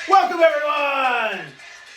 Welcome everyone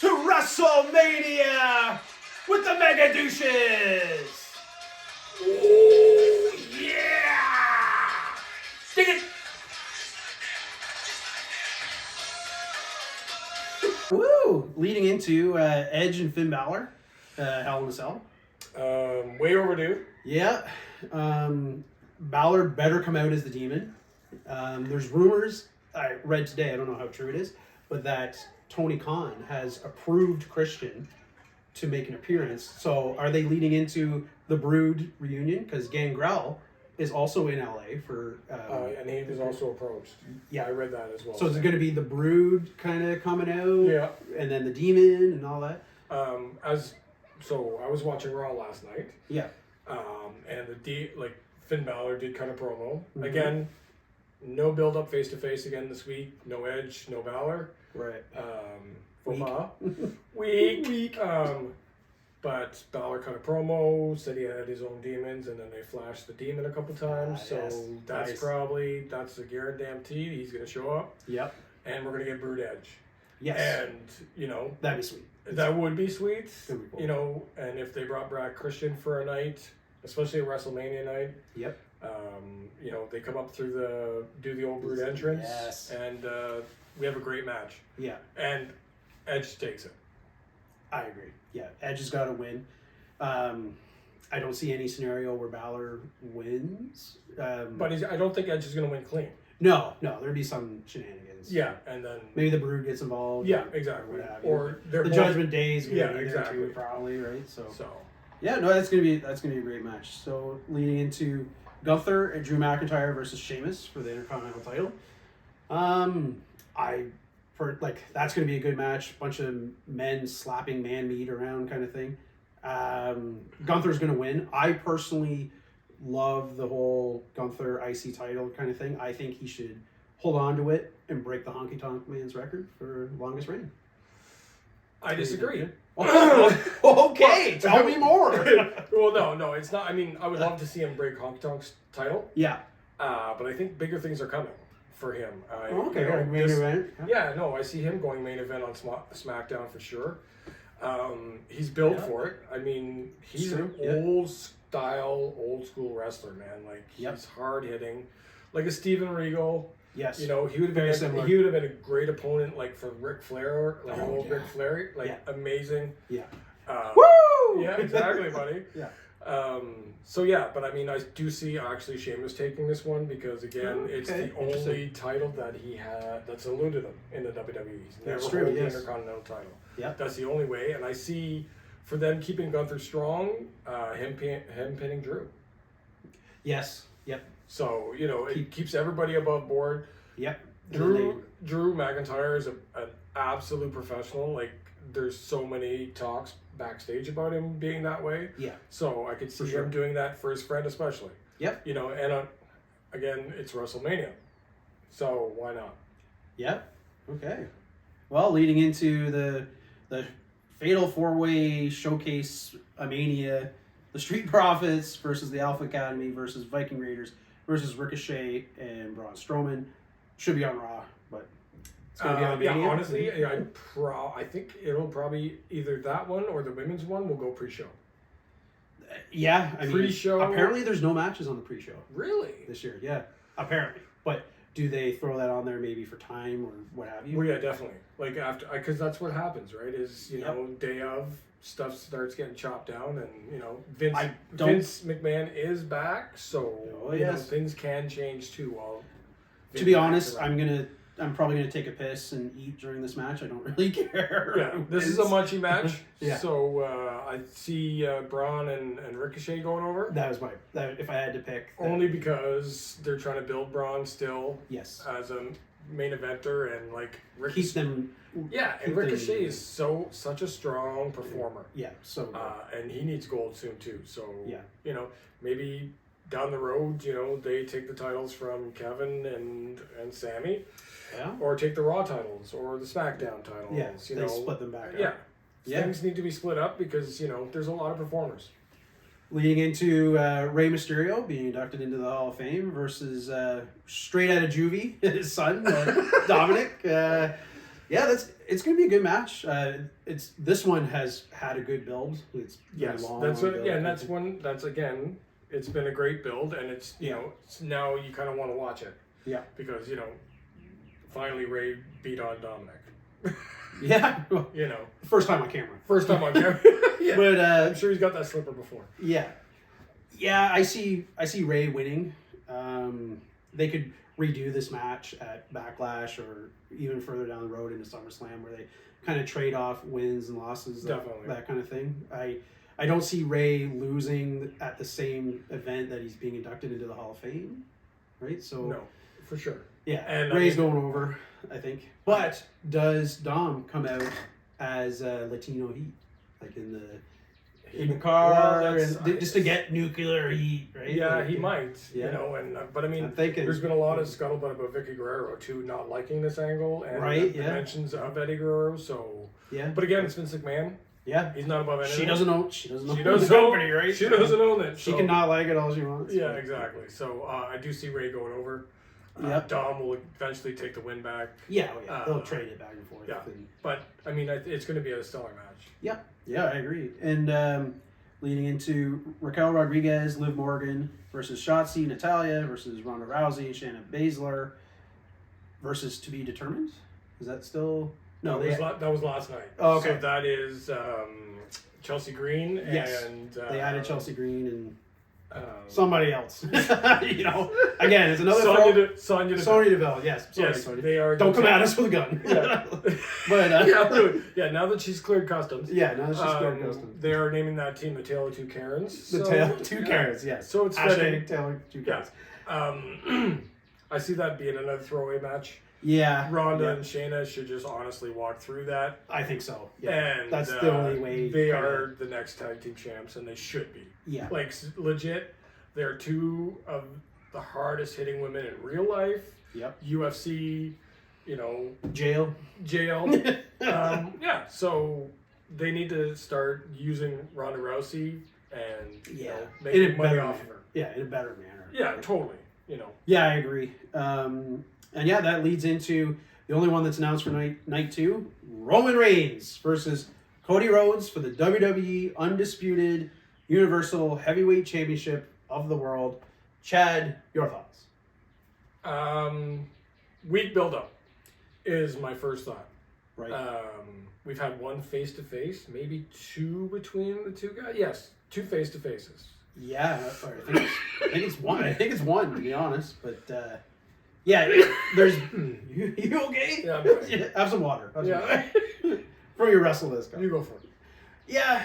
to Wrestlemania with the Mega Douches. Oh yeah! Stick it. Woo! Leading into Edge and Finn Balor, Hell in a Cell. Way overdue. Yeah. Balor better come out as the Demon. There's rumors I read today, I don't know how true it is, but that Tony Khan has approved Christian to make an appearance. So are they leading into the Brood reunion? Because Gangrel is also in LA for... and he was also approached. Yeah. I read that as well. So is it going to be the Brood kind of coming out? Yeah. And then the Demon and all that? So I was watching Raw last night. Yeah. And Finn Balor did kind of promo. Mm-hmm. Again, no build up face to face again this week. No Edge, no Balor. Right. Weak. But Balor kind of promo, said he had his own demons, and then they flashed the demon a couple times. That's a guaranteed he's going to show up. Yep. And we're going to get Brood Edge. Yes. And, that'd be sweet. That would be sweet. Cool. And if they brought back Christian for a night, especially a WrestleMania night. Yep. They come up do the old Brood entrance. Yes. And we have a great match. Yeah. And Edge takes it. I agree. Yeah, Edge has got to win. I don't see any scenario where Balor wins. But I don't think Edge is going to win clean. No, there'd be some shenanigans. Yeah, and then maybe the Brood gets involved. Yeah, exactly. Or the Judgment Day is going to be there too, probably, right? So yeah, no, that's gonna be a great match. So leading into Gunther and Drew McIntyre versus Sheamus for the Intercontinental title. That's gonna be a good match. Bunch of men slapping man meat around kind of thing. Gunther's gonna win. I personally love the whole Gunther IC title kind of thing. I think he should hold on to it and break the Honky Tonk Man's record for longest reign. I disagree. Okay, tell me more. Well, no, it's not. I mean, I would love to see him break Honky Tonk's title. Yeah. But I think bigger things are coming for him. Main event. Yeah, no, I see him going main event on SmackDown for sure. He's built for it. I mean, he's an old school wrestler, man. He's hard hitting, like a Steven Regal. Yes. He would have been a great opponent, for Ric Flair, Ric Flair, amazing. Yeah. Woo! Yeah, exactly, buddy. Yeah. But I mean, I do see actually Sheamus taking this one because again, it's the only title that he had that's eluded him in the WWE. He's never held the Intercontinental title. Yeah. That's the only way, and I see for them keeping Gunther strong, him pinning Drew. Yes. Yep. So, it keeps everybody above board. Yep. Drew McIntyre is an absolute professional. There's so many talks backstage about him being that way. Yeah. So I could see him doing that for his friend especially. Yep. Again, it's WrestleMania. So why not? Yep. Okay. Well, leading into the Fatal 4-Way Showcase Mania, the Street Profits versus the Alpha Academy versus Viking Raiders versus Ricochet and Braun Strowman. Should be on Raw, but it's going to be on Mania. Yeah, honestly, I think it'll probably either that one or the women's one will go pre-show. Yeah, pre-show. Apparently, there's no matches on the pre-show. Really? This year, yeah. Apparently, but do they throw that on there maybe for time or what have you? Well, yeah, definitely. After, because that's what happens, right? Is day of. Stuff starts getting chopped down, and Vince McMahon is back, so things can change too. To be honest, I'm probably gonna take a piss and eat during this match. I don't really care. Yeah, this is a munchy match. Yeah. So I see Braun and Ricochet going over. That was if I had to pick. Only because they're trying to build Braun still. Yes. As a main eventer and Ricochet. Keep them. Yeah, and Ricochet is such a strong performer. Yeah, so good. And he needs gold soon too. So yeah, maybe down the road, they take the titles from Kevin and Sammy, or take the Raw titles or the SmackDown titles. Yeah, they split them back up. Yeah, things need to be split up because there's a lot of performers. Leading into Rey Mysterio being inducted into the Hall of Fame versus straight out of juvie, his son, Dominic. Yeah, it's going to be a good match. This one has had a good build. It's yes, long that's build. and that's again, it's been a great build, and it's now you kind of want to watch it. Yeah, because finally Ray beat on Dominic. Yeah, first time on camera. Yeah. But I'm sure he's got that slipper before. Yeah, I see Ray winning. They could redo this match at Backlash or even further down the road into SummerSlam, where they kind of trade off wins and losses, that kind of thing. I don't see Ray losing at the same event that he's being inducted into the Hall of Fame, right? So no, for sure. Yeah, and Ray's going over, I think. But does Dom come out as Latino heat, like in the car, and just to get nuclear heat, right? Yeah, like, he might. But I mean, there's been a lot of scuttlebutt about Vicky Guerrero too, not liking this angle and the mentions of Eddie Guerrero. So but again, it's Vince McMahon. Yeah, he's not above anything. She doesn't own the company, right? She doesn't own it. She can not like it all she wants. Yeah, exactly. So I do see Ray going over. Dom will eventually take the win back. Yeah, they'll trade it back and forth. Yeah, but I mean, it's going to be a stellar match. Yeah, I agree. And leading into Raquel Rodriguez, Liv Morgan versus Shotzi, Natalya versus Ronda Rousey, Shayna Baszler versus To Be Determined. Is that still? No, that was last night. Oh, okay. So that is Chelsea Green and they added Chelsea Green and somebody else. Again, it's another Sonya Deville. Yes, Sonya. They are. Don't come at us with a gun. Yeah, but now that she's cleared customs. Yeah, now that she's cleared customs. They are naming that team the Tale of Two Karens. The Tale of Two Karens. Yes. So it's hashtag Tale of Two Karens. I see that being another throwaway match. Yeah, Ronda and Shayna should just honestly walk through that. I think so. Yeah, and that's the only way. They are the next tag team champs, and they should be. Yeah, like legit. They're two of the hardest hitting women in real life. Yep. UFC, jail. Yeah. So they need to start using Ronda Rousey and making money off of her. Yeah, in a better manner. Yeah, totally. Yeah, I agree. And that leads into the only one that's announced for night 2, Roman Reigns versus Cody Rhodes for the WWE Undisputed Universal Heavyweight Championship of the world. Chad, your thoughts? Weak build-up is my first thought. Right. We've had one face-to-face, maybe two between the two guys. Yes, two face-to-faces. Yeah, I think it's one. I think it's one, to be honest. But there's. You okay? Yeah, I'm right. Yeah, have some water. From your wrestle list. You go for it. Yeah,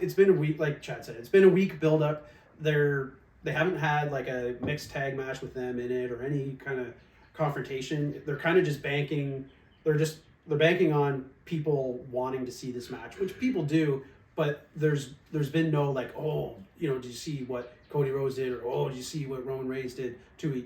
it's been a week, like Chad said. It's been a week build up. They haven't had like a mixed tag match with them in it or any kind of confrontation. They're kind of just banking. They're banking on people wanting to see this match, which people do. But there's been no like, did you see what Cody Rhodes did, or did you see what Roman Reigns did to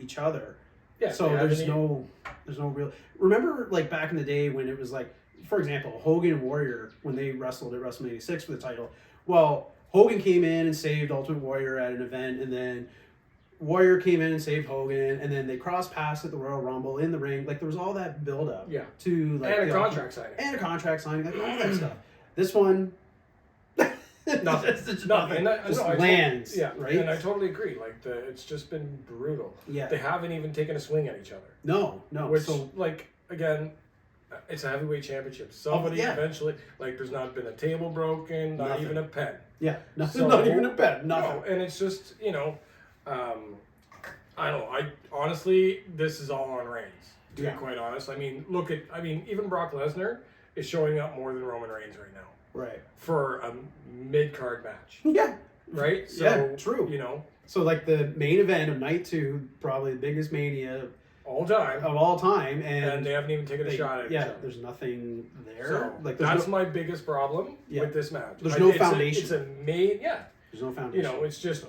each other? Yeah. So there's no real. Remember, like back in the day when it was like, for example, Hogan and Warrior when they wrestled at WrestleMania 6 for the title. Well, Hogan came in and saved Ultimate Warrior at an event, and then Warrior came in and saved Hogan, and then they crossed paths at the Royal Rumble in the ring. Like there was all that build up. Yeah. To like and a contract signing. Like all that stuff. This one. Nothing. Nothing. Lands. Right. And I totally agree. Like it's just been brutal. Yeah. They haven't even taken a swing at each other. No. Which again, it's a heavyweight championship. Somebody eventually there's not been a table broken, not even a pen. Yeah. Not even a pen. Nothing. No, and it's just I don't know. I honestly, this is all on Reigns. To be quite honest, even Brock Lesnar is showing up more than Roman Reigns right now. Right. For a mid-card match. Yeah. Right? So, yeah, true. So like the main event of night 2, probably the biggest Mania of all time. And they haven't even taken a shot at each other. There's nothing there. So, that's my biggest problem with this match. There's no foundation. It's a there's no foundation. It's just,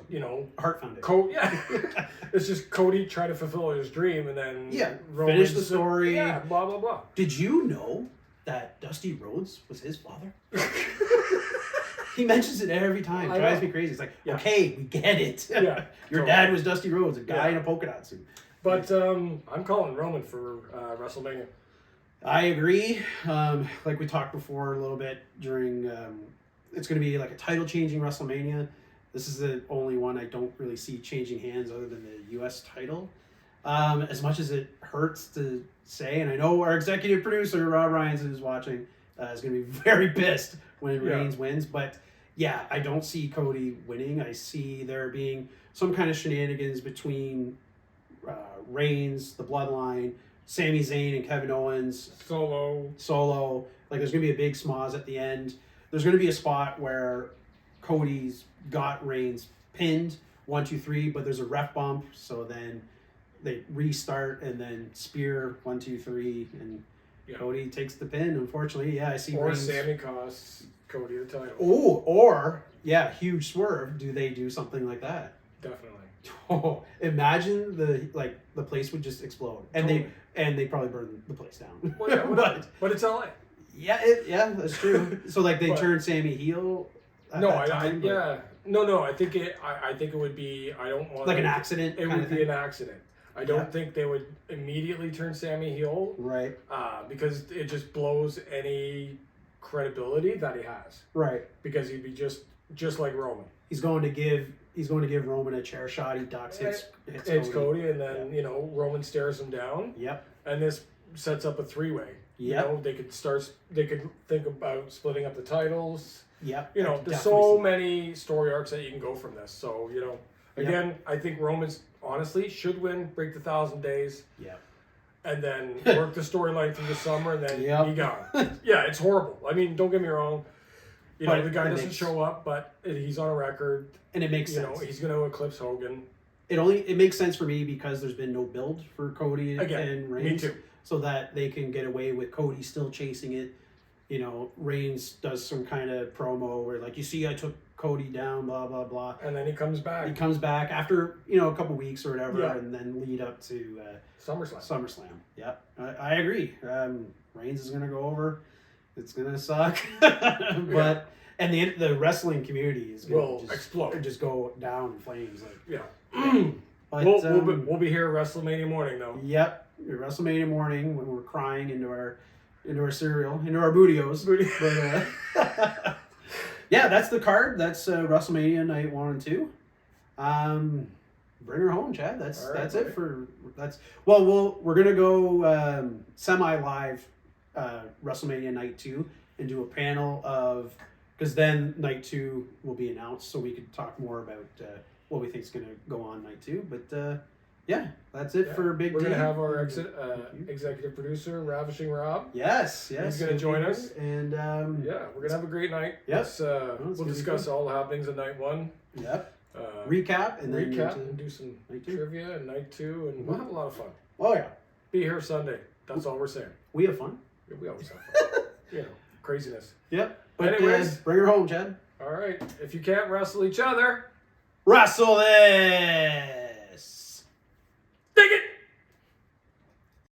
heart foundation. It's just Cody trying to fulfill his dream and then finish the story. Yeah, blah, blah, blah. Did you know that Dusty Rhodes was his father? He mentions it every time. It drives me crazy. It's like, okay, we get it. Yeah, Your dad was Dusty Rhodes, a guy in a polka dot suit. But I'm calling Roman for WrestleMania. I agree. Like we talked before a little bit during, it's going to be like a title changing WrestleMania. This is the only one I don't really see changing hands other than the U.S. title. As much as it hurts to say, and I know our executive producer, Rob Ryans, who's watching, is going to be very pissed when Reigns wins. But yeah, I don't see Cody winning. I see there being some kind of shenanigans between Reigns, the Bloodline, Sami Zayn and Kevin Owens. Solo. Like, there's going to be a big schmoz at the end. There's going to be a spot where Cody's got Reigns pinned, 1, 2, 3, but there's a ref bump, so then they restart and then spear 1, 2, 3, and Cody takes the pin. Unfortunately, I see. Or Reigns. Sami costs Cody the title. Oh, or huge swerve. Do they do something like that? Definitely. Oh, imagine the place would just explode, and they probably burn the place down. Well, yeah, but it's LA. Yeah, that's true. So like they turn Sami heel. No, I think it would be. I don't want like an accident. It would be an accident. I don't think they would immediately turn Sami heel, right? Because it just blows any credibility that he has, right? Because he'd be just like Roman. He's going to give Roman a chair shot. He ducks, hits Cody, and then Roman stares him down. Yep. And this sets up a 3-way. Yep. They could think about splitting up the titles. Yep. There's so many story arcs that you can go from this. So again, I think Roman's honestly should win, break the 1,000 days. Yep. And then work the storyline through the summer, and then be gone. Yeah, it's horrible. I mean, don't get me wrong. The guy doesn't show up, but he's on a record, and it makes sense. He's going to eclipse Hogan. It makes sense for me because there's been no build for Cody and Reigns. Me too. So that they can get away with Cody still chasing it. Reigns does some kind of promo where, like, you see, I took Cody down, blah blah blah, and then he comes back. He comes back after a couple weeks or whatever, and then lead up to SummerSlam. Yep, I agree. Reigns is gonna go over. It's gonna suck, but and the wrestling community is gonna explode, just go down in flames. But, we'll be here WrestleMania morning though. Yep, WrestleMania morning when we're crying into our cereal, into our bootios. But yeah, that's the card. That's WrestleMania night 1 and 2. Bring her home, Chad. That's it for that's. Well, we're gonna go semi-live WrestleMania night 2 and do a panel of, because then night 2 will be announced, so we could talk more about what we think is gonna go on night 2. But that's it for Big. We're gonna have our executive producer, Ravishing Rob. Yes, he's gonna join us, and we're gonna have a great night. Yes, we'll discuss all the happenings of night 1. Yep. Recap and do some trivia and night 2, and we'll have a lot of fun. Oh yeah, be here Sunday. That's all we're saying. We have fun. Yeah, we always have fun. Craziness. Yep. But anyways, bring her home, Chad. All right. If you can't wrestle each other, wrestle this. Dig it.